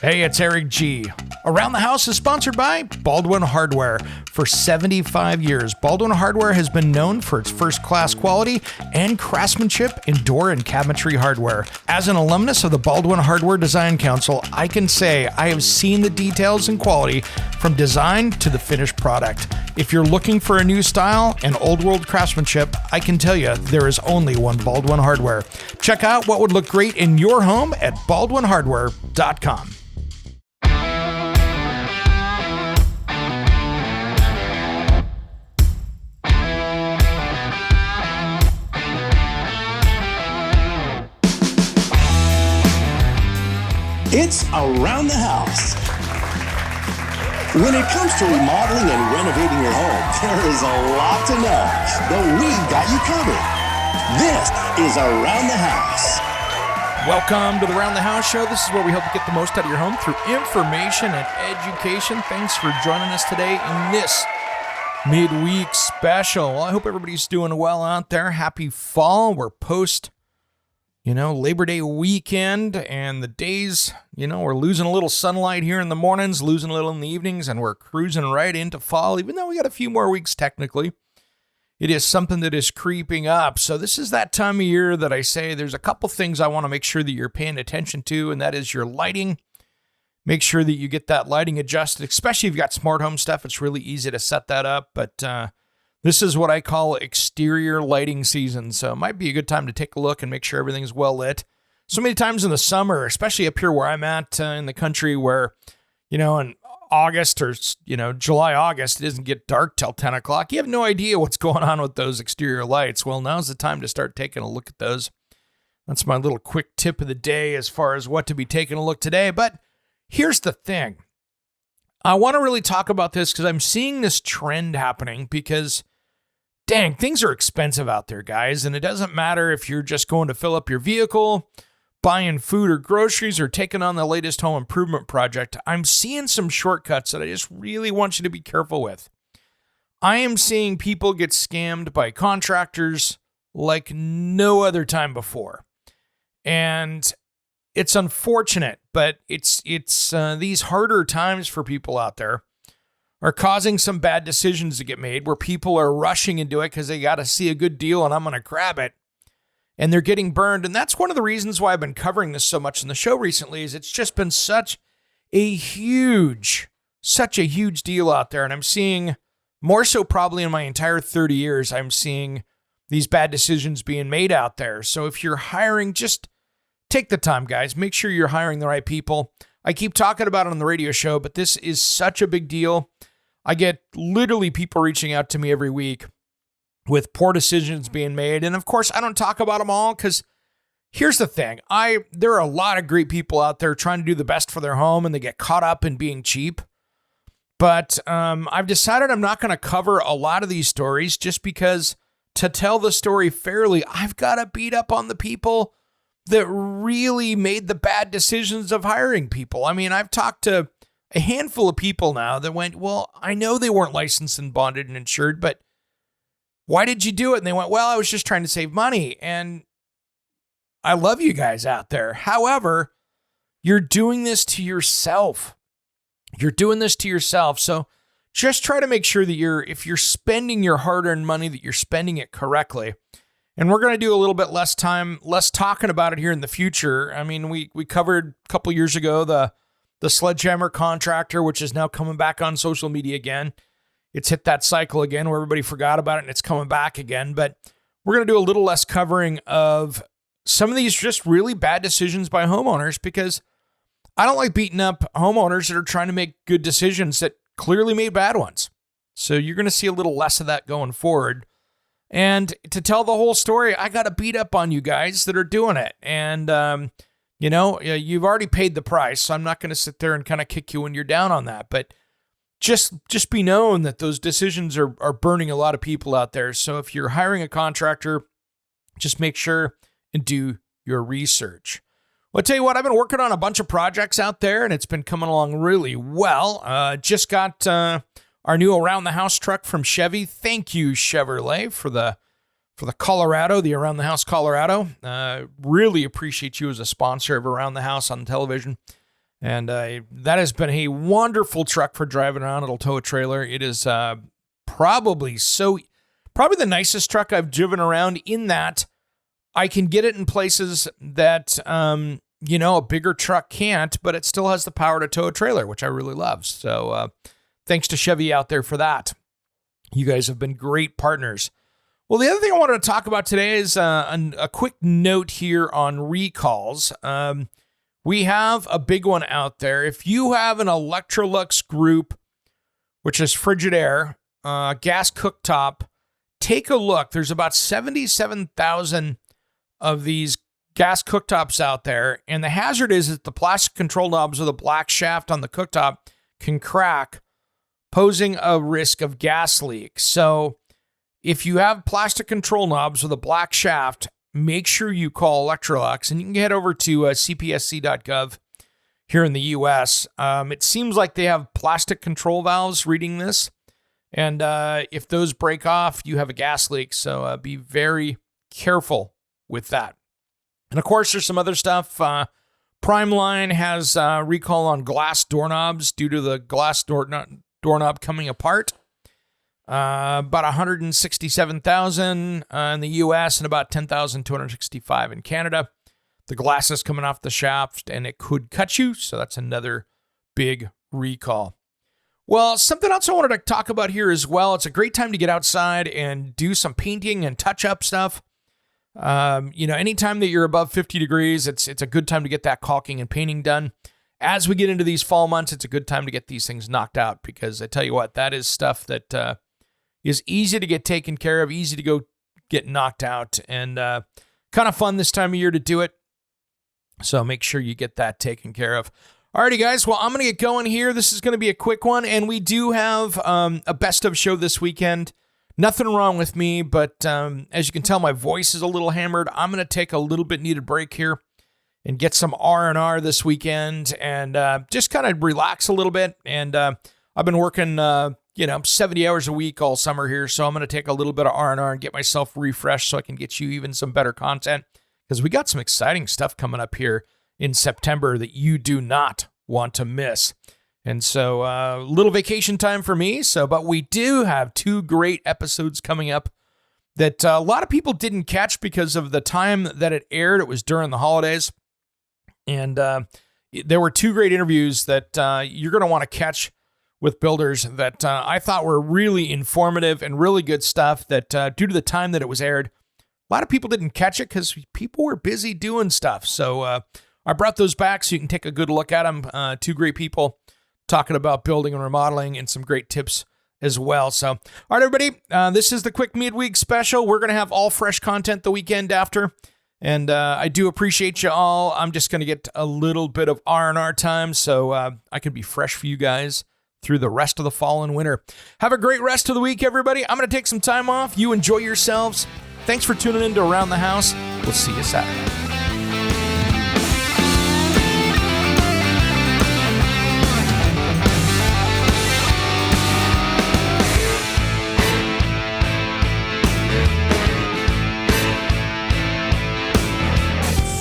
Hey, it's Eric G. Around the House is sponsored by Baldwin Hardware. For 75 years, Baldwin Hardware has been known for its first-class quality and craftsmanship in door and cabinetry hardware. As an alumnus of the Baldwin Hardware Design Council, I can say I have seen the details and quality from design to the finished product. If you're looking for a new style and old-world craftsmanship, I can tell you there is only one Baldwin Hardware. Check out what would look great in your home at baldwinhardware.com. It's Around the House. When it comes to remodeling and renovating your home, there is a lot to know, but we've got you covered. This is Around the House. Welcome to the Around the House show. This is where we help you get the most out of your home through information and education. Thanks for joining us today in this midweek special. Well, I hope everybody's doing well out there. Happy fall. We're post Labor Day weekend, and the days, we're losing a little sunlight here in the mornings, losing a little in the evenings, and we're cruising right into fall, even though we got a few more weeks technically. It is something that is creeping up. So this is that time of year that I say there's a couple things I want to make sure that you're paying attention to, and that is your lighting. Make sure that you get that lighting adjusted, especially if you've got smart home stuff. It's really easy to set that up, but this is what I call exterior lighting season, so it might be a good time to take a look and make sure everything's well lit. So many times in the summer, especially up here where I'm at in the country where, in August or, July, August, it doesn't get dark till 10 o'clock. You have no idea what's going on with those exterior lights. Well, now's the time to start taking a look at those. That's my little quick tip of the day as far as what to be taking a look today. But here's the thing. I want to really talk about this because I'm seeing this trend happening because dang, things are expensive out there, guys, and it doesn't matter if you're just going to fill up your vehicle, buying food or groceries, or taking on the latest home improvement project. I'm seeing some shortcuts that I just really want you to be careful with. I am seeing people get scammed by contractors like no other time before, and it's unfortunate, but it's these harder times for people out there are causing some bad decisions to get made where people are rushing into it because they got to see a good deal and I'm going to grab it. And they're getting burned. And that's one of the reasons why I've been covering this so much in the show recently is it's just been such a huge deal out there. And I'm seeing more so probably in my entire 30 years, I'm seeing these bad decisions being made out there. So if you're hiring, just take the time, guys. Make sure you're hiring the right people. I keep talking about it on the radio show, but this is such a big deal. I get literally people reaching out to me every week with poor decisions being made. And of course, I don't talk about them all because here's the thing. There are a lot of great people out there trying to do the best for their home and they get caught up in being cheap. But I've decided I'm not going to cover a lot of these stories just because to tell the story fairly, I've got to beat up on the people that really made the bad decisions of hiring people. I mean, I've talked to a handful of people now that went, well, I know they weren't licensed and bonded and insured, but why did you do it? And they went, well, I was just trying to save money. And I love you guys out there. However, you're doing this to yourself. So just try to make sure that if you're spending your hard-earned money, that you're spending it correctly. And we're going to do a little bit less talking about it here in the future. I mean, we covered a couple years ago the sledgehammer contractor, which is now coming back on social media again. It's hit that cycle again where everybody forgot about it and it's coming back again. But we're going to do a little less covering of some of these just really bad decisions by homeowners because I don't like beating up homeowners that are trying to make good decisions that clearly made bad ones. So you're going to see a little less of that going forward. And to tell the whole story, I got to beat up on you guys that are doing it. And, you've already paid the price, so I'm not going to sit there and kind of kick you when you're down on that. But just be known that those decisions are burning a lot of people out there. So if you're hiring a contractor, just make sure and do your research. Well, I'll tell you what, I've been working on a bunch of projects out there, and it's been coming along really well. Just got our new Around the House truck from Chevy. Thank you, Chevrolet, for the Colorado, the Around the House Colorado. Really appreciate you as a sponsor of Around the House on television. And that has been a wonderful truck for driving around. It'll tow a trailer. It is probably the nicest truck I've driven around, in that I can get it in places that, a bigger truck can't, but it still has the power to tow a trailer, which I really love. So thanks to Chevy out there for that. You guys have been great partners. Well, the other thing I wanted to talk about today is a quick note here on recalls. We have a big one out there. If you have an Electrolux group, which is Frigidaire, gas cooktop, take a look. There's about 77,000 of these gas cooktops out there, and the hazard is that the plastic control knobs or the black shaft on the cooktop can crack, posing a risk of gas leak. So if you have plastic control knobs with a black shaft, make sure you call Electrolux, and you can head over to cpsc.gov here in the U.S. It seems like they have plastic control valves reading this, and if those break off, you have a gas leak, so be very careful with that. And of course, there's some other stuff. Primeline has recall on glass doorknobs due to the glass doorknob coming apart. About 167,000 in the U.S. and about 10,265 in Canada. The glass is coming off the shaft, and it could cut you, so that's another big recall. Well, something else I wanted to talk about here as well. It's a great time to get outside and do some painting and touch-up stuff. Anytime that you're above 50 degrees, it's a good time to get that caulking and painting done. As we get into these fall months, it's a good time to get these things knocked out, because I tell you what, that is stuff that is easy to get taken care of, easy to go get knocked out, and kind of fun this time of year to do it. So make sure you get that taken care of. Alrighty, guys. Well, I'm going to get going here. This is going to be a quick one, and we do have a best of show this weekend. Nothing wrong with me, but as you can tell, my voice is a little hammered. I'm going to take a little bit needed break here and get some R&R this weekend, and just kind of relax a little bit. And I've been working 70 hours a week all summer here, so I'm going to take a little bit of R&R and get myself refreshed so I can get you even some better content, because we got some exciting stuff coming up here in September that you do not want to miss. And so a little vacation time for me, but we do have 2 great episodes coming up that a lot of people didn't catch because of the time that it aired. It was during the holidays, and there were 2 great interviews that you're going to want to catch with builders that I thought were really informative and really good stuff that due to the time that it was aired, a lot of people didn't catch it because people were busy doing stuff. So I brought those back so you can take a good look at them. 2 great people talking about building and remodeling and some great tips as well. So, all right, everybody, this is the quick midweek special. We're going to have all fresh content the weekend after, and I do appreciate you all. I'm just going to get a little bit of R&R time so I can be fresh for you guys through the rest of the fall and winter. Have a great rest of the week, everybody. I'm going to take some time off. You enjoy yourselves. Thanks for tuning in to Around the House. We'll see you Saturday.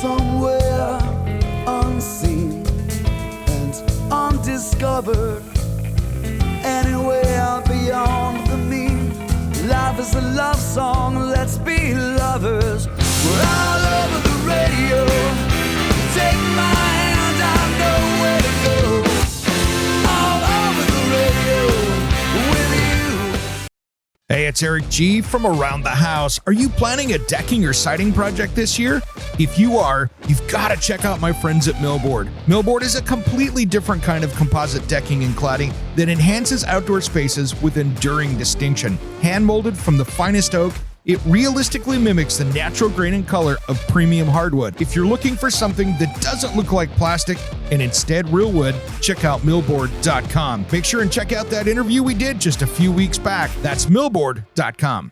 Somewhere unseen and undiscovered, anywhere beyond the mean. Life is a love song, let's be lovers. We're all over the radio. Take my hand, I know where to go. All over the radio with you. Hey, it's Eric G. from Around the House. Are you planning a decking or siding project this year? If you are, you've got to check out my friends at Millboard. Millboard is a completely different kind of composite decking and cladding that enhances outdoor spaces with enduring distinction. Hand-molded from the finest oak, it realistically mimics the natural grain and color of premium hardwood. If you're looking for something that doesn't look like plastic and instead real wood, check out millboard.com. Make sure and check out that interview we did just a few weeks back. That's millboard.com.